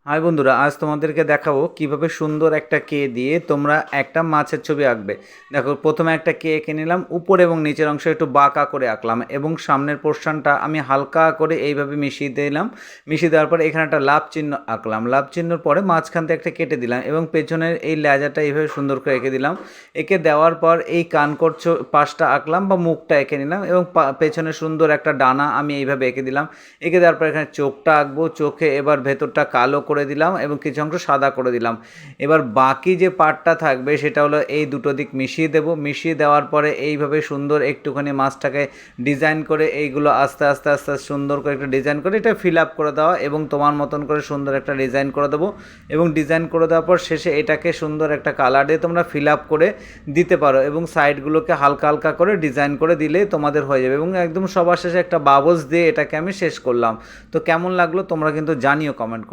High বন্ধুরা, আজ তোমাদেরকে দেখাবো কিভাবে সুন্দর একটা কে দিয়ে তোমরা একটা মাছের ছবি আঁকবে। দেখো, প্রথমে একটা কে এঁকে নিলাম, উপর এবং নিচের অংশ একটু বাঁকা করে আঁকলাম এবং সামনের পোর্শনটা আমি হালকা করে এইভাবে মিশিয়ে দিলাম। মিশিয়ে দেওয়ার পরে এখানে একটা লাভ চিহ্ন আঁকলাম, লাভ চিহ্নর পরে মাঝখান থেকে একটা কেটে দিলাম এবং পেছনের এই লেজাটা এইভাবে সুন্দর করে এঁকে দিলাম। এঁকে দেওয়ার পর এই কানকোর পাশটা আঁকলাম বা মুখটা এঁকে নিলাম এবং পেছনে সুন্দর একটা ডানা আমি এইভাবে এঁকে দিলাম। এঁকে দেওয়ার পর এখানে চোখটা আঁকবো, চোখে এবার ভেতরটা কালো করে দিলাম এবং কিছু অংশ সাদা করে দিলাম। এবার বাকি যে পার্টটা থাকবে সেটা হলো এই দুটো দিক মিশিয়ে দেব। মিশিয়ে দেওয়ার পরে এইভাবে সুন্দর একটুখানি মাছটাকে ডিজাইন করে এইগুলো আস্তে আস্তে আস্তে আস্তে সুন্দর করে একটা ডিজাইন করে এটা ফিল আপ করে দেওয়া এবং তোমার মতন করে সুন্দর একটা ডিজাইন করে দেবো। এবং ডিজাইন করে দেওয়ার পর শেষে এটাকে সুন্দর একটা কালার দিয়ে তোমরা ফিল আপ করে দিতে পারো এবং সাইডগুলোকে হালকা হালকা করে ডিজাইন করে দিলে তোমাদের হয়ে যাবে। এবং একদম সবার শেষে একটা বাবলস দিয়ে এটাকে আমি শেষ করলাম। তো কেমন লাগলো তোমরা কিন্তু জানিও কমেন্ট করে।